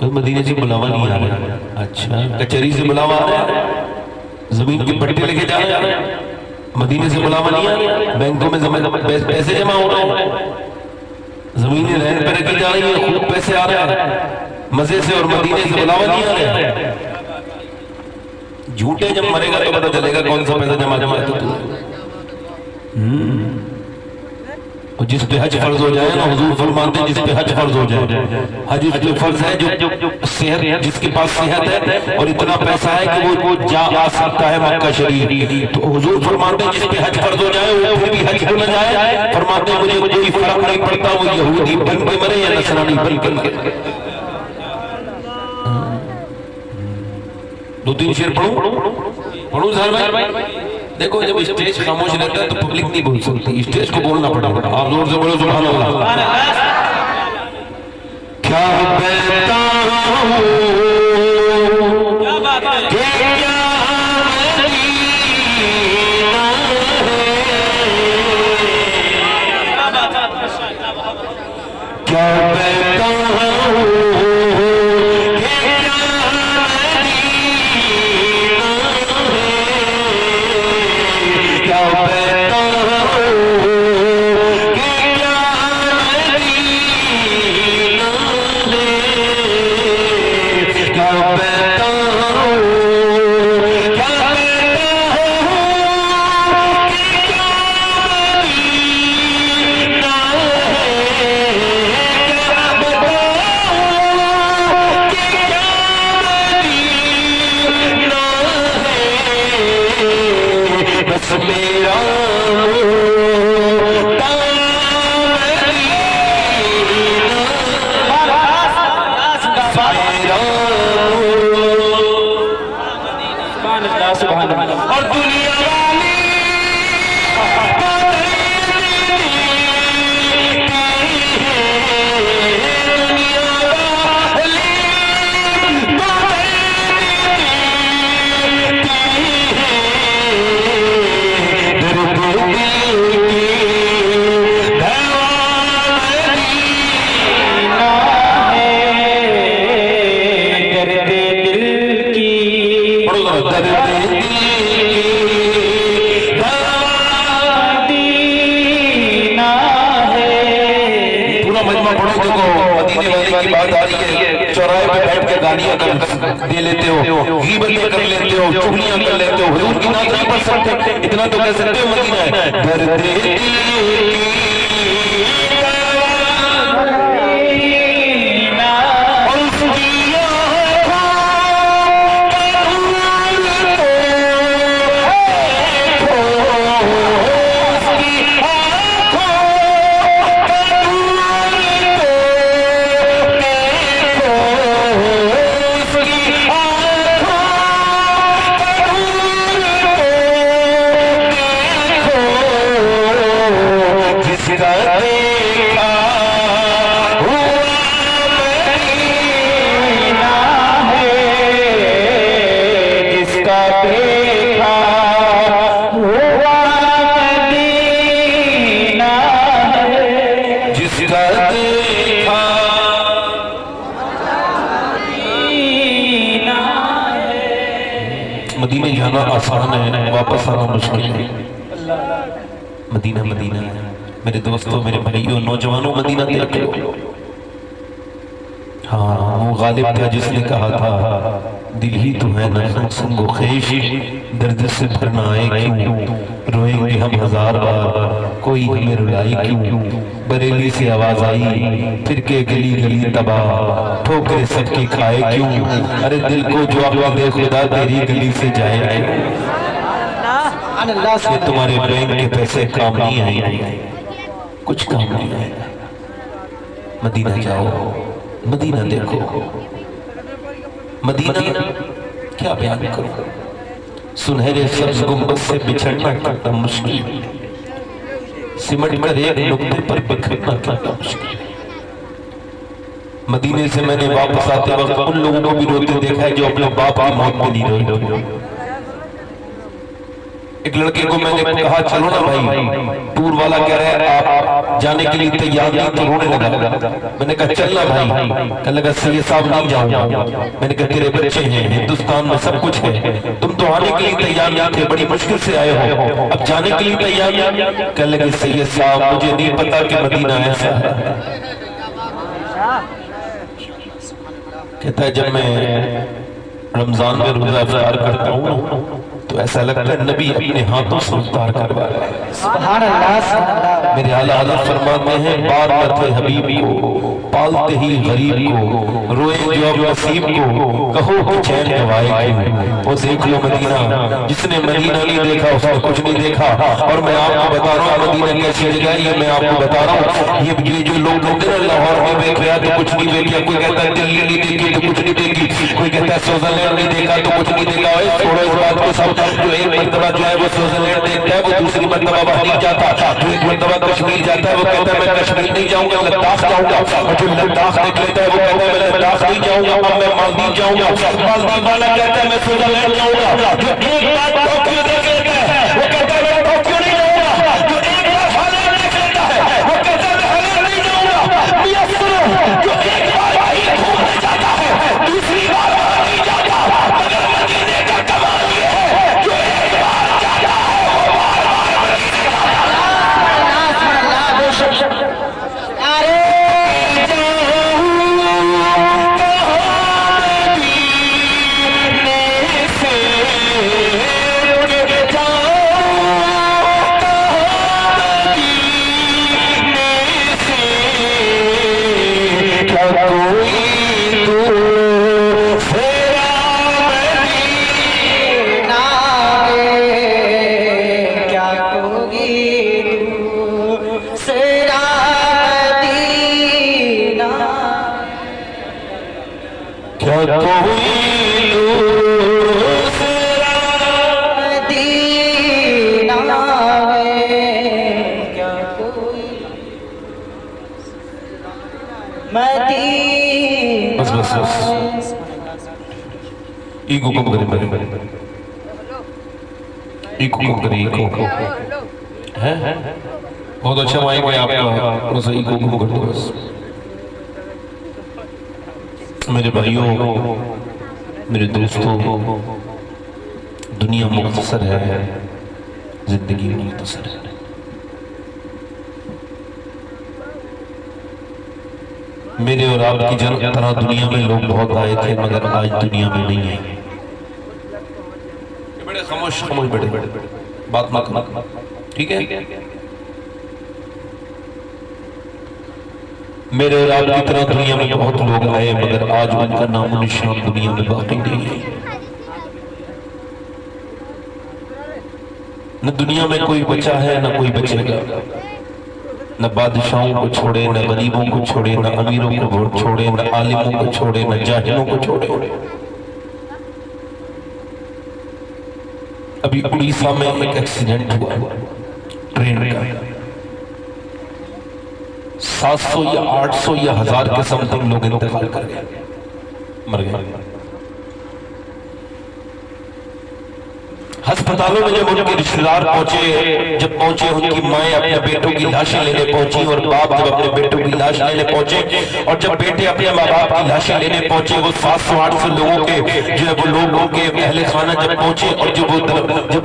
مدینے سے بلاوا نہیں آ رہا. اچھا کچہری سے بلاوا آ رہا ہے, زمین کی پٹی لے کے جا رہا ہے. مدینے سے بلاوا نہیں آ رہا, بینکوں میں پیسے جمع ہو رہے ہیں, زمینیں رہن پہ رکھی جا رہی ہیں, خوب پیسے آ رہے ہیں مزے سے, اور مدینے سے بلاوا نہیں آ رہا ہے. جھوٹے جب مرے گا تو پتہ چلے گا کون سا پیسہ جمع تو اور جس پہ حج فرض ہو جائے نا, حضور فرماتے ہیں جس پہ حج فرض ہو جائے, حج اس پہ فرض ہے جو صحت, جس کے پاس صحت ہے اور اتنا پیسہ ہے کہ وہ جا آ سکتا ہے مکہ شریف, تو حضور فرماتے ہیں جس پہ حج فرض ہو جائے وہ پھر بھی حج کو نہ جائے. فرماتے ہیں مجھے کوئی فرق نہیں پڑتا وہ یہودی بن کے مرے یا نصرانی بن کے. دو تین شعر پڑھوں ظاہر بھائی. دیکھو جب اسٹیج خاموش رہتا ہے تو پبلک نہیں بول سکتی, اسٹیج کو بولنا پڑا. آپ زور سے بولو سبحان اللہ. کیا بہتا ہوں کہ کیا بہتا ہوں دے لیتے ہو, غیبتیں کر لیتے ہو, چغلیاں کر لیتے ہو, حضور کی نعت نہیں پڑھ سکتے, اتنا تو کہہ سکتے ہو مدینہ ہے. درد مدینہ جانا آسان ہے, واپس آنا مشکل ہے. مدینہ مدینہ ہے میرے دوستوں, میرے بھائیوں, نوجوانوں, مدینہ دیکھ لو. ہاں وہ غالب تھا جس نے کہا تھا دل ہی تو ہے نہ سنگ و خیش, درد سے بھرنا آئے کیوں, روئیں گے ہم ہزار بار, کوئی ہمیں رلائے کیوں. بریلی سے آواز آئی پھر کے گلی گلی تباہ, ٹھوکرے سب کی کھائے کیوں, ارے دل کو جو عقل دے خدا تیری گلی سے جائے کیوں. یہ تمہارے بینک کے پیسے کام نہیں آئے, کچھ کام نہیں آئے. مدینہ جاؤ, مدینہ دیکھو. مدینہ کیا بیان کرو, سنہرے سبز گنبد سے بچھڑنا کتنا مشکل, سمٹ کر ایک نقطے پر بکھرنا کتنا مشکل. مدینے سے میں نے واپس آتے وقت ان لوگوں کو بھی روتے دیکھا ہے جو اپنے باپ کی موت میں نہیں روئے. ایک لڑکے کو میں نے کہا چلو نا بھائی، ٹور والا کہہ رہا ہے آپ جانے کے لیے تیار نہیں، تو رونے لگا۔ میں نے کہا چلنا بھائی، کہنے لگا سید صاحب نہیں جاؤں گا۔ میں نے کہا تیرے بچے ہیں، ہندوستان میں سب کچھ ہے، تم تو آنے کے لیے تیار نہیں تھے، بڑی مشکل سے آئے ہو، اب جانے کے لیے تیار نہیں۔ کہنے لگے سید صاحب مجھے نہیں پتا کہ مدینہ ایسا ہے۔ کہتا ہے جب میں رمضان میں روزہ افطار کرتا ہوں تو ایسا لگتا ہے نبی اپنے ہاتھوں سے افطار کروا رہا ہے۔ سبحان اللہ۔ میرے اعلیٰ حضرت فرماتے ہیں بار بار حبیب کو پالتے ہی غریب کو، روئے جو اب نصیب کو، کہو کہ چین گوائے کیوں۔ وہ دیکھ لو مدینہ، جس نے مدینہ نہیں دیکھا اس نے کچھ نہیں دیکھا۔ اور میں آپ کو بتا رہا ہوں مدینہ کیسی جگہ ہے، یہ میں آپ کو بتا رہا ہوں۔ یہ جو لوگ کہتے ہیں لاہور میں دیکھ رہا تو کچھ نہیں دیکھا، کوئی کہتا ہے دلی نہیں دیکھی تو کچھ نہیں دیکھی، کوئی کہتا ہے سوئٹزرلینڈ نہیں دیکھا تو کچھ نہیں دیکھا۔ چھوڑو اس بات کو، سب جو ایک مرتبہ جو ہے وہ سوئٹزرلینڈ دیکھتا ہے وہ دوسری مرتبہ وہاں نہیں جاتا، جو ایک مرتبہ کشمیر جاتا ہے وہ کہتا ہے میں کشمیر نہیں جاؤں گا، لداخ جاؤں گا، اور جو لداخ دیکھ لیتا ہے وہ کہتا ہے میں لداخ نہیں جاؤں گا، اور میں مالدیپ جاؤں گا، مالدیپ والا کہتا ہے میں سوئٹزرلینڈ جاؤں گا، جو ایک بار ٹوکیو دیکھ لیتا ہے وہ کہتا ہے میں ٹوکیو نہیں جاؤں گا، جو ایک بار ہالینڈ دیکھ لیتا ہے وہ کہتا ہے میں ہالینڈ نہیں جاؤں گا۔ میاں سنو، جو ایک بار کہیں گھومنے جاتا ہے دوسری بار وہاں نہیں جاتا، مگر مدینے کا کمال یہ ہے جو ایک بار جاتا ہے وہ بار بار مدینے کا ایگو کم کریں ایگو کم کریں ایگو بہت اچھا مائک ہے آپ کا، تھوڑا سا ایگو کم کر دو بس۔ میرے بھائیوں، میرے دوستوں، دنیا مختصر ہے، زندگی مختصر ہے۔ میرے اور آپ کی طرح دنیا میں لوگ بہت آئے تھے مگر آج دنیا میں نہیں ہیں۔ بڑے خاموش بڑے بات نہ کرنا، ٹھیک ہے؟ میرے اور آپ کی طرح دنیا میں بہت لوگ آئے مگر آج ان کا نام و نشان دنیا میں باقی نہیں ہے۔ نہ دنیا میں کوئی بچا ہے نہ کوئی بچے گا، نہ بادشاہوں کو چھوڑے، نہ غریبوں کو چھوڑے، نہ امیروں کو چھوڑے، نہ عالموں کو چھوڑے، نہ جاہلوں کو چھوڑے۔ ابھی اڑیسہ میں ایک ایکسیڈنٹ ہوا ٹرین کا، 700 یا 800 یا 1000 کے سمتنگ لوگ انتقال کر گئے، مر گئے۔ ہسپتالوں میں جب ان کے رشتہ دار پہنچے ان کی مائیں اپنے بیٹوں کی لاشیں لینے پہنچی، اور باپ جب اپنے بیٹوں کی لاش لینے پہنچے، اور جب بیٹے اپنے ماں باپ کی لاشیں لینے پہنچے، وہ 700-800 لوگوں کے جو ہے وہ لوگوں کے اہل خانہ جب پہنچے، اور جب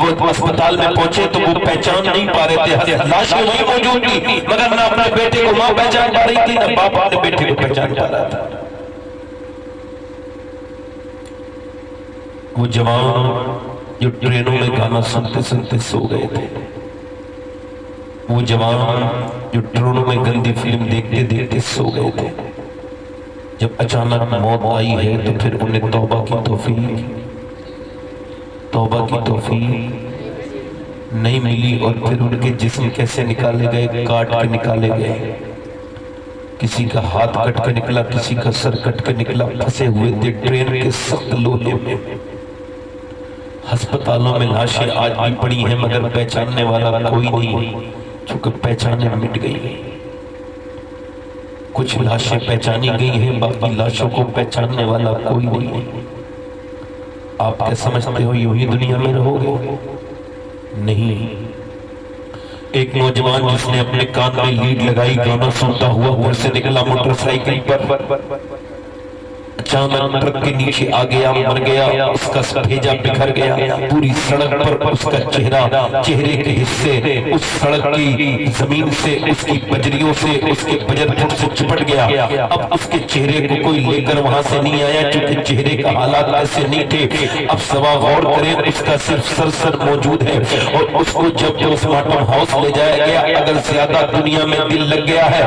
وہ ہسپتال میں پہنچے تو وہ پہچان نہیں پا رہے تھے، لاشیں وہی موجود تھی مگر نہ اپنے بیٹے کو ماں پہچان پا رہی تھی نہ باپ اپنے بیٹے کو پہچان پا رہا تھا۔ وہ جوان جو ٹرینوں میں گانا سنتے سنتے سو گئے تھے، وہ جوان جو ٹرینوں میں گندی فلم دیکھتے دیکھتے سو گئے تھے، جب اچانک موت آئی ہے تو پھر انہیں توبہ کی توفیق نہیں ملی، اور پھر ان کے جسم کیسے نکالے گئے، کاٹ کے نکالے گئے، کسی کا ہاتھ کٹ کے نکلا، کسی کا سر کٹ کے نکلا، پھنسے ہوئے تھے ٹرین کے سخت لوہے میں۔ ہسپتالوں میں لاشیں آج بھی پڑی ہیں مگر پہچاننے والا کوئی نہیں، چونکہ پہچانے مٹ گئی۔ کچھ لاشیں پہچانی گئی ہیں، باقی لاشوں کو پہچاننے والا کوئی نہیں۔ آپ کیا سمجھتے ہو یوں ہی دنیا میں رہو گے؟ نہیں، ایک نوجوان جس نے اپنے کان میں لیڈ لگائی گانا سنتا ہوا گھر سے نکلا موٹر سائیکل پر، اچانک ٹرک کے نیچے آ گیا، مر گیا، اس کا بھیجا بکھر گیا، پوری سڑک پر اس کا چہرے کے حصے اس سڑک کی زمین سے، اس کی بجریوں سے، اس کے بجر سے چپٹ گیا۔ اب اس کے چہرے کو کوئی لے کر وہاں سے نہیں آیا کیونکہ چہرے کا حالات ایسے نہیں تھے۔ اب سوا غور کریں، اس کا صرف سر موجود ہے، اور اس کو جب پوسٹ مارٹم ہاؤس لے جایا گیا، اگر زیادہ دنیا میں دل لگ گیا ہے،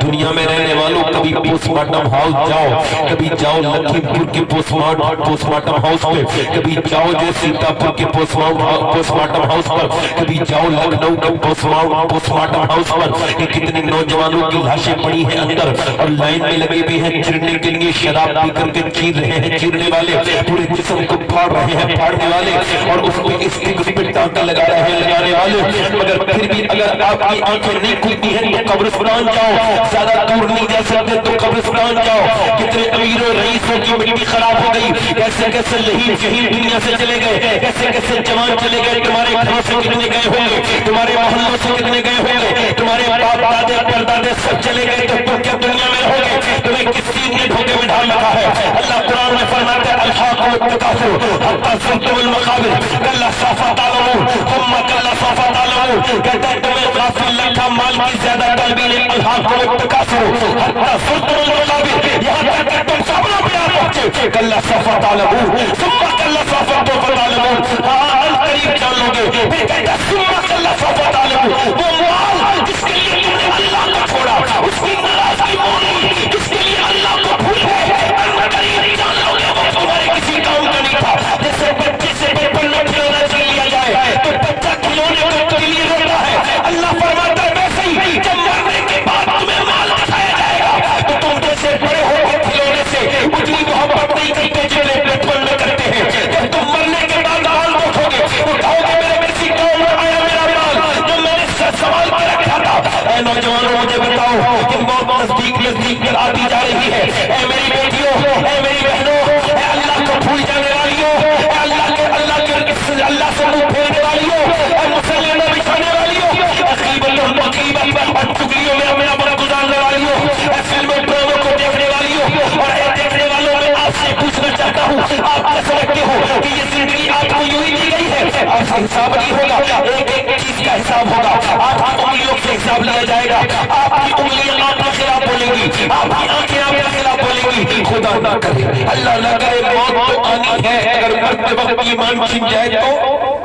دنیا میں رہنے والوں کبھی پوسٹ مارٹم ہاؤس جاؤ، کبھی جاؤ لکھیم پور کے پوسٹ مارٹم ہاؤس پہ، کبھی جاؤ جو سیتاپور کے پوسٹ مارٹم ہاؤس پر، کبھی جاؤ لکھنؤ کے پوسٹ مارٹم ہاؤس پر کہ کتنے نوجوانوں کی لاشیں پڑی ہیں اندر اور لائن میں لگے بھی ہیں چرنے کے لیے، شراب پی کر کے چیر رہے ہیں چیرنے والے، پورے جسم کو پھاڑ رہے ہیں پھاڑنے والے، اور اس پہ ٹانکا لگا رہے ہیں لگانے والے۔ مگر پھر بھی اگر آپ کی آنکھیں نہیں کھلتی ہیں تو قبرستان جاؤ، زیادہ دور نہیں جا سکتے تو قبرستان جاؤ۔ کتنے امیروں رئیسوں کی مٹی خراب ہو گئی، کیسے کیسے لہیم شہید دنیا سے چلے گئے، کیسے کیسے جوان چلے گئے، تمہارے گھروں سے کتنے گئے ہوں گے، تمہارے محلوں سے کتنے گئے ہوں گے، تمہارے باپ دادے پردادے سب چلے گئے، تو تم کیا دنیا میں رہو گے؟ تمہیں کس چیز نے دھوکے میں ڈال رکھا ہے؟ اللہ قرآن میں فرماتا ہے الحاقم التکاثر حتی زرتم المقابر کلا سوف تعلمون ثم کلا سوف تعلمون۔ کہتا ہے تمہیں غافل رکھا مال کی زیادہ طلبی نے، الحاقم التکاثر حتی زرتم المقابر، یہاں تک کہ تم سبوں پہ آ پہنچے، کلا سوف تعلمون ثم کلا سوف تعلمون، قریب جان لو گے۔ پھر کہتا ہے ثم کلا سوف تعلمون، وہ مال جس کے لیے تم نے اللہ کو چھوڑا، اس کی ناراضگی مولی جس کے لیے اللہ کو بھول گئے، قریب جان لو گے وہ تمہارے کسی کام کا نہیں تھا۔ جیسے بچے سے بچپن میں کھلونا چھین لیا جائے تو بچہ کھلونے کے لیے روتا ہے، اللہ فرماتا ہے ویسے ہی جب مرنے کے بعد تمہیں مال اٹھایا جائے گا تو تم جیسے بڑے ہو گئے کھلونے سے اتنی محبت نہیں کرتے جو بچپن میں کرتے ہیں۔ جب تم مرنے کے بعد مال اٹھو گے تو کہو گے میرے کسی کام میں آیا میرا مال جو میں نے سوال کر رکھا تھا۔ اے نوجوانوں مجھے بتاؤ کہ موت نزدیک آتی جا رہی ہے، اے میری بیٹیوں، اے میری بہنوں، اے اللہ کو بھول جانے والیوں، اے اللہ سے منہ پھیرنے والیوں، اے مسلم میں بچھانے والیوں، اور چگلیوں میں اپنا وقت گزارنے والیوں، اے فلموں ڈراموں کو دیکھنے والیوں، اور اے دیکھنے والوں میں آپ سے پوچھنا چاہتا ہوں آپ کیا سمجھتے ہو کہ یہ زندگی آپ کو یوں ہی دی گئی ہے؟ آپ کا حساب نہیں ہوگا، ایک ایک چیز کا حساب ہوگا، آپ کی انگلیوں سے حساب لیا جائے گا، آپ کی انگلیاں آپ کے خلاف بولیں گی، آپ کی آنکھیں آپ کے خلاف بولیں گی۔ خدا نہ کرے، اللہ نہ کرے، موت تو آنی ہے، اگر مرتے وقت ایمان چھن جائے تو۔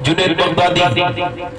جنید بغدادی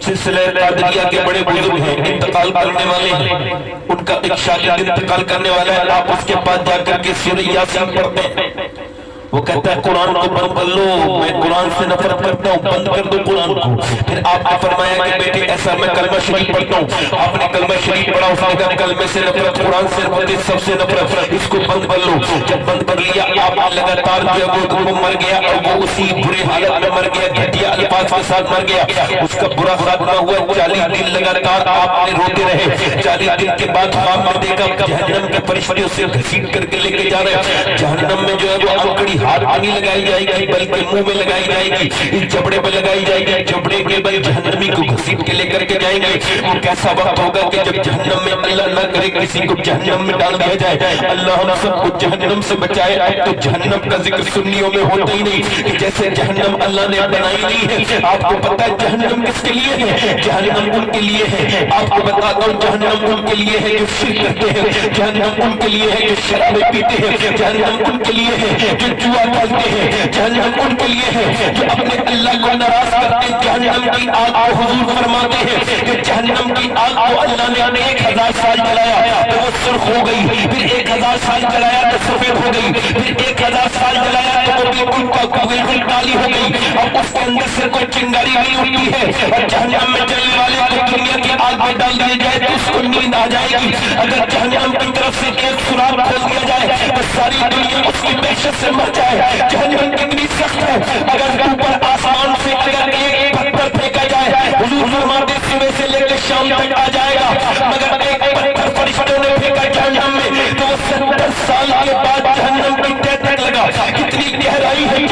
سلسلہ قادریہ کے بڑے بزرگ ہیں، انتقال کرنے والے ہیں، ان کا ایک شاگرد انتقال کرنے والا ہے، آپ اس کے پاس جا کر کے سورہ یاسین پڑھتے ہیں، وہ کہتا ہے قرآن کو بند کر لو، میں قرآن سے نفرت کرتا ہوں، بند کر دو قرآن کو۔ پھر آپ نے فرمایا کہ بیٹے ایسا میں کلمہ شریف پڑھتا ہوں، آپ نے کلمہ شریف پڑھا، اس نے کہا کلمے سے نفرت، قرآن سے نفرت، سب سے نفرت، اس کو بند کر لو۔ جب بند کر لیا آپ نے لگاتار جو وہ مر گیا، اور وہ اسی برے حالت میں مر گیا، گھٹیا الفاظ کے ساتھ مر گیا، اس کا برا خاتمہ ہوا۔ 40 دن لگاتار آپ نے روتے رہے، 40 دن کے بعد خواب میں دیکھا جہنم کے فرشتے اسے گھسیٹ کر کے لے کے جا رہے ہیں، جہنم میں جو ہے وہ انکڑی ہاتھ میں نہیں لگائی جائے گی بلکہ منہ میں لگائی جائے گی، اس جبڑے پہ لگائی جائے گی، جبڑے کے بل جہنمی کو گھسیٹ کے لے کر کے جائیں گے۔ وہ کیسا وقت ہوگا کہ جب جہنم میں اللہ نہ کرے کسی کو جہنم میں ڈال دیا جائے، اللہ ہم سب کو جہنم سے بچائے۔ تو جہنم کا ذکر سنیوں میں ہوتا ہی نہیں کہ جیسے جہنم اللہ نے بنائی نہیں ہے۔ آپ کو پتا ہے جہنم کس کے لیے ہے؟ جہنم ان کے لیے ہے، آپ کو بتاتا ہوں جہنم ان کے لیے ہے جو شرک کرتے ہیں، جہنم ان کے لیے ہے جو شرابیں پیتے ہیں، جہنم ان کے لیے ہے جو جوا کھیلتے ہیں، جہنم ان کے لیے ہے جو اپنے اللہ کو ناراض کرتے ہیں۔ جہنم کی آگ کو حضور فرماتے ہیں کہ جہنم کی آگ کو اللہ نے 1000 سال جلایا تو وہ سرخ ہو گئی، پھر 1000 سال جلایا تو سفید ہو گئی، پھر 1000 سال جلایا تو وہ بالکل کالی ہو گئی، اب اس کے اندر سے کوئی چنگاری نہیں اٹھتی ہے۔ اور جہنم میں جلنے والے کو دنیا کی آگ میں ڈال دیا جائے تو اس کو نیند آ جائے گی۔ اگر جہنم کی طرف سے ایک سراغ کھول دیا جائے تو ساری دنیا اس کی دہشت سے مر جائے۔ جہنم کتنی سخت ہے، اگر اوپر آسمان سے اگر ایک پتھر پھینکا جائے، حضور فرماتے صبح سے لے کے شام تک آ جائے گا، مگر ایک پتھر فرشتوں نے پھینکا جہنم میں تو وہ 70 سال کے بعد جہنم کی تہ تک لگا۔ کتنی گہرائی ہے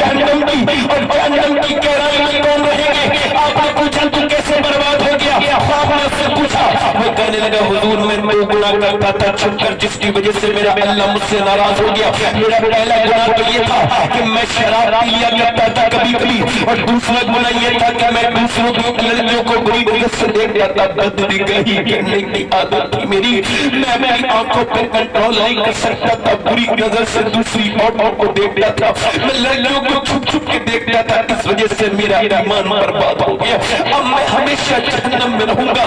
میں 2 گناہ کرتا تھا چھپ کر، جس کی وجہ سے میرا اللہ مجھ سے ناراض ہو گیا۔ میرا پہلا گناہ تو یہ تھا کہ میں شراب پیا کرتا تھا کبھی کبھی، اور دوسرا گناہ یہ تھا کہ میں دوسروں کی لڑکیوں کو بری نظر سے دیکھتا تھا، بدنگاہی کرنے کی عادت تھی میری، میں اپنی آنکھوں پہ کنٹرول نہیں کر سکتا تھا، بری نظر سے دوسری عورتوں کو دیکھتا تھا، میں لڑکیوں کو چھپ چھپ کے دیکھتا تھا، اس وجہ سے میرا ایمان برباد ہو گیا۔ اب میں ہمیشہ جہنم میں رہوں گا،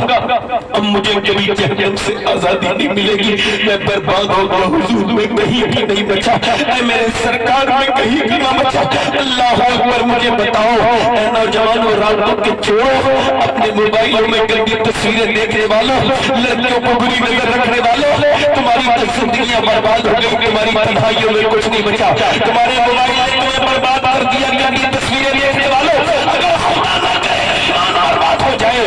اب مجھے کبھی جہنم سے آزادی نہیں ملے گی، میں برباد ہو گیا، حضور میں کہیں بھی نہیں بچا، اے میرے سرکار میں کہیں بھی نہ بچا۔ اللہ اکبر، مجھے بتاؤ اے نوجوانوں، راتوں کے چھوڑو، اپنے موبائلوں میں گندی تصویریں دیکھنے والوں، لڑکیوں کو بری نظر رکھنے والوں، تمہاری زندگیاں برباد ہو گئی، تمہاری تنہائیوں میں کچھ نہیں بچا، تمہارے موبائل نے تمہیں برباد کر دیا، گندی تصویریں دیکھنے والوں۔ اگر خدا نہ کرے ایمان برباد ہو جائے،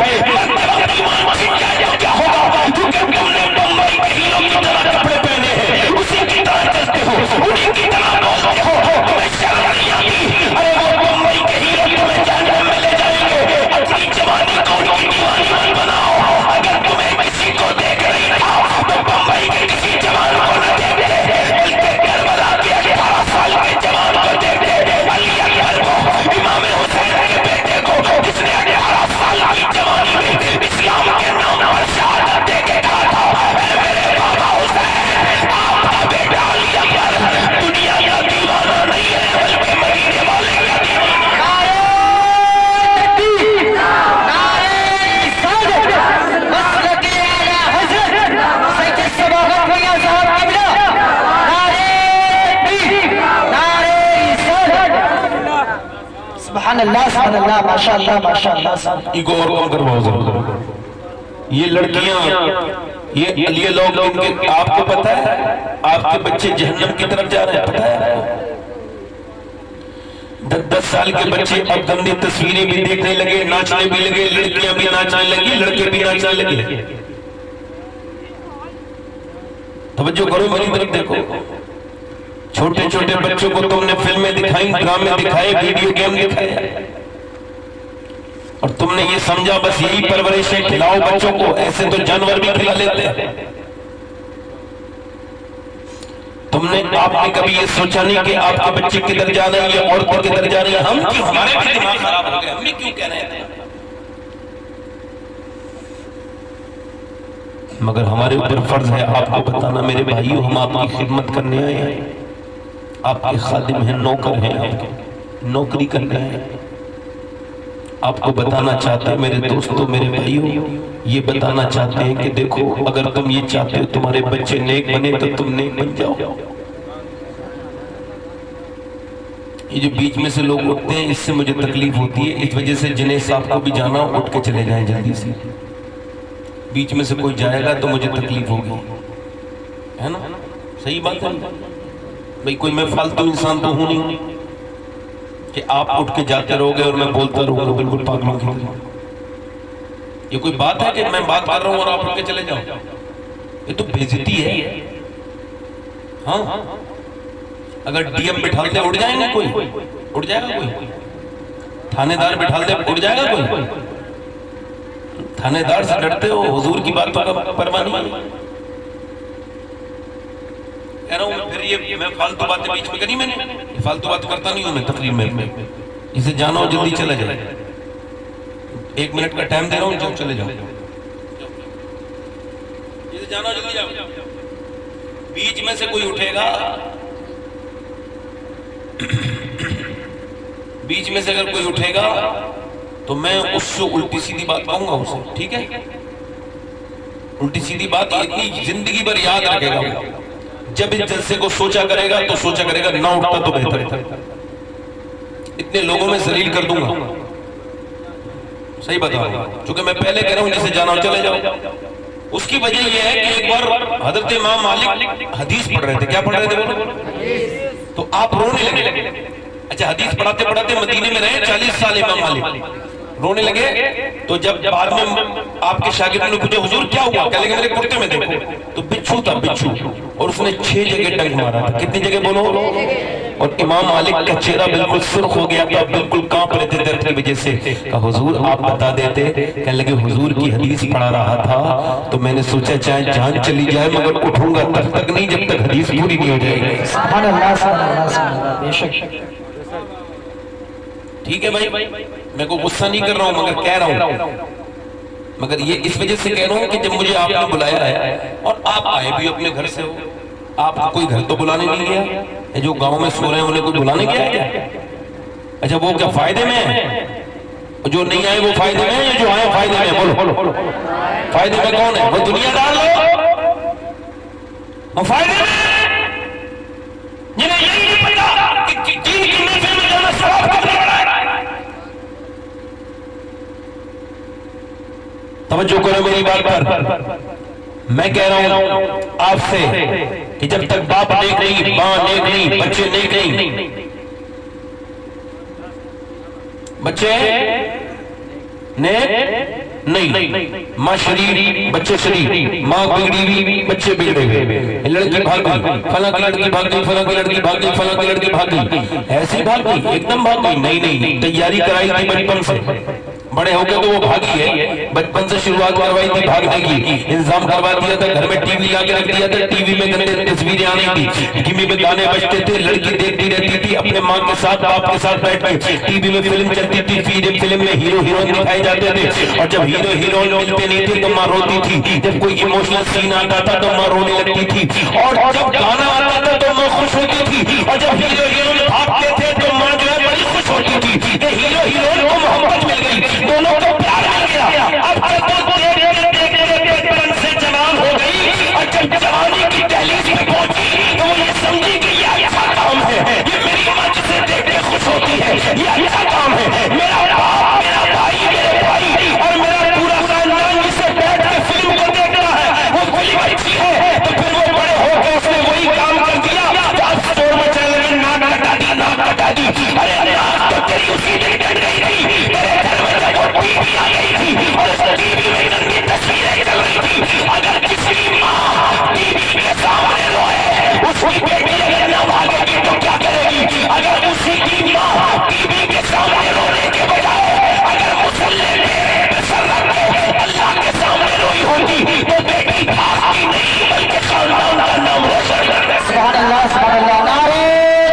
کیا ہوگا؟ کیونکہ تم نے بمبئی کے ہیرو کی طرح کپڑے پہنے ہیں، اسی کی طرح چلتے ہو، انہی کی طرح بولتے ہو، تمہیں شرم نہیں آتی؟ ارے وہ بمبئی کے ہیرو تمہیں جہنم میں لے جائیں گے، اپنی جوانی کو ان کی دیوانی مت بناؤ۔ اگر تمہیں کسی کو دیکھ رہی تھا تو بمبئی کے کسی جوان کو نہ دیکھ دے، بلکہ کربلا کے 18 سال کے جوان کو دیکھ دے، علی اکبر کو، امام حسین کے بیٹے کو، جس نے 18 سال کی جوانی میں اسلام کے نام پر شہادت دے کے کہا تھا، اے میرے بابا حسین، آپ کا بیٹا علی اکبر دنیا کا دیوانہ نہیں ہے بلکہ مدینے والے کا دیوانہ۔ سبحان اللہ سبحان اللہ، ماشاءاللہ ماشاءاللہ۔ ایگو اور کم کرواؤ ذرا، یہ لڑکیاں، یہ لوگ ان کے، آپ کو پتہ ہے آپ کے بچے جہنم کی طرف جا رہے ہیں، پتہ ہے؟ 10 سال کے بچے اب گندی تصویریں بھی دیکھنے لگے، ناچنے بھی لگے، لڑکیاں بھی ناچنے لگی، لڑکے بھی ناچنے لگے۔ توجہ کرو میری طرف، دیکھو چھوٹے چھوٹے بچوں کو تم نے فلمیں دکھائیں، ڈرامے دکھائے، ویڈیو گیم دکھائے، اور تم نے یہ سمجھا بس یہی پرورش ہے، کھلاؤ بچوں کو، ایسے تو جانور بھی کھلا لیتے ہیں۔ آپ نے کبھی یہ سوچا نہیں کہ آپ کے بچے کدھر جا رہے ہیں، یہ عورتیں کدھر جا رہی ہیں، ہمارے بھی دماغ خراب ہو گئے، ہم نے کیوں کہہ رہے ہیں؟ مگر ہمارے اوپر فرض ہے آپ کو بتانا، میرے بھائیو، ہم آپ کی خدمت کرنے آئے ہیں، آپ کے خادم ہیں، نوکر ہیں، آپ کے نوکری کرنے ہیں۔ آپ کو بتانا چاہتے ہیں میرے دوستوں، میرے بھائیو، یہ بتانا چاہتے ہیں کہ دیکھو، اگر تم یہ چاہتے ہو تمہارے بچے نیک بنے تو تم نیک بن جاؤ۔ یہ جو بیچ میں سے لوگ اٹھتے ہیں، اس سے مجھے تکلیف ہوتی ہے، اس وجہ سے جنہیں صاحب کو بھی جانا اٹھ کے چلے جائیں جلدی سے۔ بیچ میں سے کوئی جائے گا تو مجھے تکلیف ہوگی، ہے نا؟ صحیح بات ہے بھئی، کوئی میں فالتو انسان تو ہوں نہیں کہ آپ اٹھ کے جاتے رہو گے اور میں بولتا رہوں گا بالکل پاگلوں کی طرح۔ یہ کوئی بات ہے کہ میں بات کر رہا ہوں اور آپ اٹھ کے چلے جاؤ؟ یہ تو بے عزتی ہے۔ ہاں، اگر ڈی ایم بٹھال دے اٹھ جائیں گے کوئی؟ اٹھ جائے گا کوئی؟ تھانے دار بٹھال دے اٹھ جائے گا کوئی؟ تھانے دار سے ڈرتے ہو، حضور کی باتوں کا پرواہ نہیں ہے۔ کہہ رہا ہوں پھر یہ میں فالتو باتیں بیچ میں کری، میں نے فالتو بات کرتا نہیں ہوں میں تقریر میں، اسے جانا ہو جلدی چلا جائے، 1 منٹ کا ٹائم دے رہا ہوں، جب چلے جاؤ، اسے جانا ہو جلدی جاؤ۔ بیچ میں سے کوئی اٹھے گا، بیچ میں سے اگر کوئی اٹھے گا تو میں اس سے الٹی سیدھی بات کہوں گا اسے، ٹھیک ہے؟ الٹی سیدھی بات اتنی زندگی بھر یاد رکھے گا، جب اس جلسے کو سوچا کرے گا تو سوچا کرے گا نہ اٹھتا تو بہتر تھا، اتنے لوگوں میں ذلیل کر دوں گا۔ صحیح بتا رہا ہوں، چونکہ میں پہلے کہہ رہا ہوں جسے جانا ہو چلے جاؤ۔ اس کی وجہ یہ ہے کہ ایک بار حضرت امام مالک حدیث پڑھ رہے تھے، کیا پڑھ رہے تھے بولو؟ تو آپ رونے لگے۔ اچھا، حدیث پڑھاتے پڑھاتے مدینے میں رہے 40 سال امام مالک، رونے لگے تو جب بعد میں آپ کے شاگردوں نے پوچھا حضور کیا ہوا؟ کہنے لگے میرے کرتے میں دیکھو تو بچھو تھا، بچھو، اور اس نے 6 جگہ ڈنگ مارا تھا۔ کتنی جگہ بولو؟ اور امام مالک کا چہرہ بالکل سرخ ہو گیا تھا، بالکل کانپ رہے تھے درد کی وجہ سے۔ کہا حضور آپ بتا دیتے۔ کہنے لگے حضور کی حدیث پڑھا رہا تھا تو میں نے سوچا چاہے جان چلی جائے مگر اٹھوں گا تب تک نہیں جب تک حدیث پوری نہیں ہو جائے گی۔ سبحان اللہ سبحان اللہ سبحان اللہ، بے شک۔ ٹھیک ہے بھائی، میں کو غصہ نہیں کر رہا ہوں مگر کہہ رہا ہوں، مگر یہ اس وجہ سے کہہ رہا ہوں کہ جب مجھے آپ نے بلایا ہے اور آپ آئے بھی اپنے گھر سے ہو، آپ کو کوئی گھر تو بلانے نہیں گیا، یہ جو گاؤں میں سو رہے ہیں انہیں کوئی بلانے گیا ہے؟ اچھا وہ کیا فائدے میں ہیں؟ جو نہیں آئے وہ فائدے میں ہیں یا جو آئے فائدے میں؟ بولو فائدے میں کون ہے؟ وہ دنیا دار لوگ، وہ فائدے میں جنہیں یہی نہیں پتا کہ دین کی محفل میں جانا ثواب کا بڑا ہے۔ توجہ کرو میری بات پر، میں کہہ رہا ہوں آپ سے کہ جب تک باپ نیک نہیں، ماں نیک نہیں، بچے نیک نہیں، بچے نیک نہیں، ماں شریف بچے شریف، ماں بگڑی ہوئی بچے بگڑے ہوئے، لڑکی بھاگ گئی، فلاں کی لڑکی بھاگ گئی، فلاں کی لڑکی بھاگ گئی، فلاں کی لڑکی بھاگ گئی، ایسی بھاگ گئی ایک دم بھاگ گئی؟ نہیں، تیاری کرائی تھی بچپن سے، بڑے ہو کے تو وہ بھاگی ہے، بچپن سے شروعات کروائی تھی بھاگنے کی، انتظام کروا دیا تھا، گھر میں ٹی وی لا کے رکھ دیا تھا، ٹی وی میں گندے تصویریں آ رہی تھی، ٹی وی میں گانے بجتے تھے، لڑکی دیکھتی رہتی تھی اپنے ماں کے ساتھ، باپ کے ساتھ بیٹھ کے، ٹی وی میں فلم چلتی تھی، فلم میں ہیرو ہیروئن دکھائے جاتے تھے، اور جب ہیرو ہیروئن ملتے نہیں تھے تو ماں روتی تھی، جب کوئی ایموشنل سین آتا تھا تو ماں رونے لگتی تھی، اور جب گانا آتا تھا تو ماں خوش ہوتی تھی، اور جب ہیرو ہیروئن بھاگتے تھے تو ماں جو ہے بڑی خوش ہوتی تھی کہ ہیرو ہیروئن کو محبت مل گئی، دونوں کو پیار مل گیا۔ اب تک تو دیکھتے بچپن سے جوان ہو گئی، اور جب جوانی کی دہلیز میں پہنچی تو وہ یہ سمجھی کہ یہ اچھا کام ہے، یہ میری ماں جسے دیکھ کے خوش ہوتی ہے، یہ اچھا کام ہے، میرا باپ، میرا بھائی، میرے بھائی اور میرا پورا خاندان جسے بیٹھ کے فلم کو دیکھ رہا ہے وہ فلم اچھی ہے، تو پھر وہ بڑے ہو کے اس نے وہی کام کر دیا کہ اب اسٹور میں چلے میں ناک کٹا دی، ناک کٹا دی، ارے ناک تو تیری اسی دن کٹ گئی تھی، تیرے گھر میں جب وہ ٹی وی آ گئی تھی اور اس ٹی وی میں گندی تصویریں چل رہی تھی، اگر کسی ماں ٹی وی کے سامنے روئے اس کی بیٹی اگر نہ بھاگے گی تو کیا کرے گی؟ اگر اسی کی ماں ٹی وی کے سامنے رونے کے بجائے اگر مسلح میرے پہ سر رکھ کے اللہ کے سامنے روئی ہوتی تو بیٹی بھاگتی نہیں بلکہ خاندان کا نام روشن کرتے۔ سبحان اللہ سبحان اللہ، نعرہ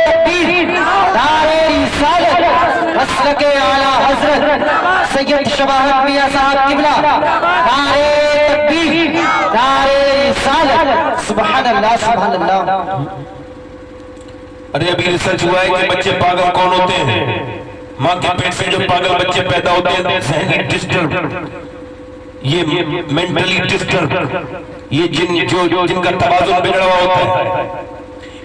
تکبیر، نعرہ رسالت، مسلک اعلیٰ حضرت سید شباب میاں صاحب قبلہ، نعرہ تکبیر، نعرہ رسالت، سبحان اللہ سبحان اللہ۔ ارے ابھی ریسرچ ہوا ہے کہ بچے پاگل کون ہوتے ہیں؟ ماں کے پیٹ سے جو پاگل بچے پیدا ہوتے ہیں، ذہنی ڈسٹرب، یہ مینٹلی ڈسٹرب، یہ جن کا توازن بگڑا ہوا ہوتا ہے،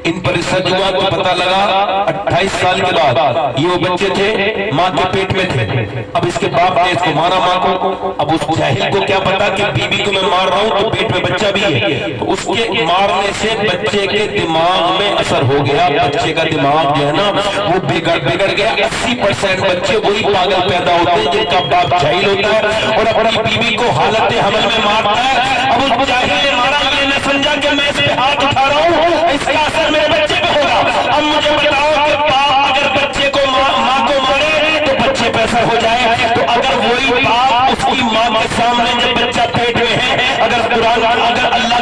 ان پر ریسرچ ہوا تو پتہ لگا 28 سال کے بعد یہ وہ بچے تھے ماں کے پیٹ میں تھے، اب اس کے باپ نے اس کو مارا ماں کو، اب اس جاہل کو کیا پتا کہ بیوی کو میں مار رہا ہوں تو پیٹ میں بچہ بھی ہے، تو اس کے مارنے سے بچے کے دماغ میں اثر ہو گیا، بچے کا دماغ جو ہے نا وہ بگڑ گیا، 80% بچے وہی پاگل پیدا ہوتے ہیں جن کا باپ جاہل ہوتا ہے اور اپنی بیوی کو حالت حمل میں مارتا ہے۔ اب اس جاہل نے مارا، یہ نہ سمجھا کہ میں اس پہ ہاتھ اٹھا رہا ہوں، اس کا اثر میرے بچے پہ ہوگا۔ اب مجھے بتاؤ کہ باپ اگر بچے کو ماں کو مارے تو بچے پہ اثر ہو جائے، تو اگر وہی باپ اس کی ماں کے سامنے جب بچہ پیٹ میں ہے اگر قرآن اگر اللہ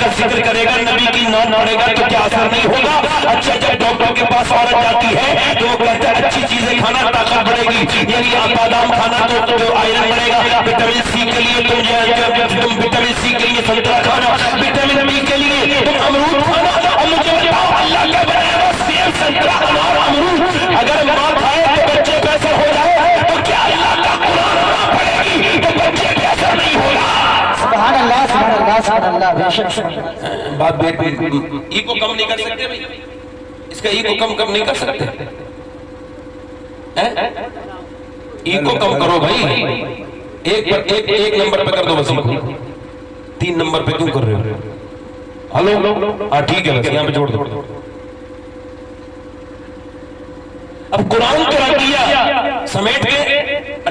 کا ذکر کرے گا، نبی کی نام پڑھے گا تو کیا اثر نہیں ہوگا؟ اچھا جب ڈاکٹر کے پاس عورت جاتی ہے تو وہ کہتا ہے اچھی چیزیں کھانا طاقت بڑھے گی، یعنی بادام کھانا تو آئرن بڑھے گا، وٹامن سی کے لیے تم وٹامن سی کے لیے سنترا کھانا، وٹامن بی کے لیے تم امرود کھانا۔ اب مجھے بتاؤ اللہ کا بنایا ہوا سیب سنترا انار امرود اگر ماں کھائے تو بچے پہ اثر ہو جائے تو کیا اللہ کا قرآن نہ پڑھے گی تو بچے پہ اثر نہیں ہوگا؟ سبحان اللہ سبحان اللہ سبحان اللہ، بے شک بات بیٹ ای کو کم نہیں کر سکتے بھائی، اس کا ای کو کم نہیں کر سکتے، ای کو کم کرو بھائی، ایک نمبر پہ کر دو بس، 3 نمبر پہ کیوں کر رہے ہو؟ ہلو ٹھیک ہے بس یہاں پہ جوڑ دو۔ اب قرآن کا کیا سمیٹ کے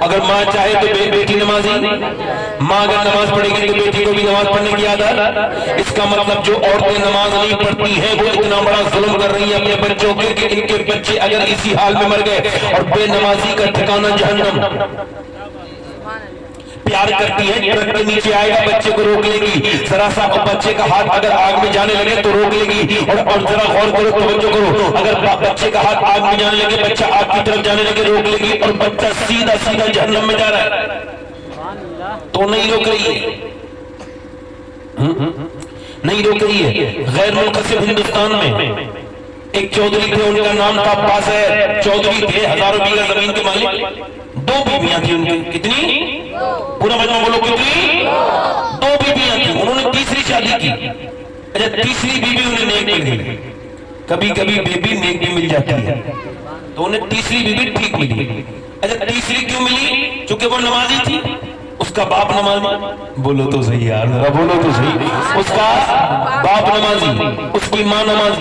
اگر ماں چاہے تو بیٹی نمازی، ماں اگر نماز پڑھے گی تو بیٹی کو بھی نماز پڑھنے کی عادت۔ اس کا مطلب جو عورتیں نماز نہیں پڑھتی ہیں وہ اتنا بڑا ظلم کر رہی ہیں اپنے بچوں کے کہ ان کے بچے اگر اسی حال میں مر گئے، اور بے نمازی کا ٹھکانہ جہنم۔ پیار کرتی ہے، ٹرک کے نیچے آئے گا بچے کو روک لے گی، ذرا سا بچے کا ہاتھ اگر آگ میں جانے لگے تو روک لے گی، اور ذرا غور کرو، توجہ کرو، اگر بچے کا ہاتھ آگ میں جانے لگے، بچہ آگ کی طرف جانے لگے، روک لے گی، اور بچہ سیدھا سیدھا جہنم میں جا رہا ہے تو نہیں روک رہی ہے، نہیں روک رہی ہے۔ غیر منقسم ہندوستان میں ایک چودھری تھے، ان کا نام تھا پاسر چودھری تھے، ہزاروں بیگھہ زمین کے مالک، 2 بیویاں تھیں ان کی، کتنی؟ پورا مجمع بولو، کتنی؟ 2 بیویاں تھیں، انہوں نے تیسری شادی کی۔ اچھا تیسری بیوی انہیں نیک مل گئی، کبھی کبھی بیوی نیک بھی مل جاتی ہے، تو انہیں تیسری بیوی ٹھیک ملی۔ اچھا تیسری کیوں ملی؟ چونکہ وہ نمازی تھی، اس کا باپ نمازی، بولو تو صحیح یار، ذرا بولو تو صحیح، اس کا باپ نمازی، اس کی ماں نمازی۔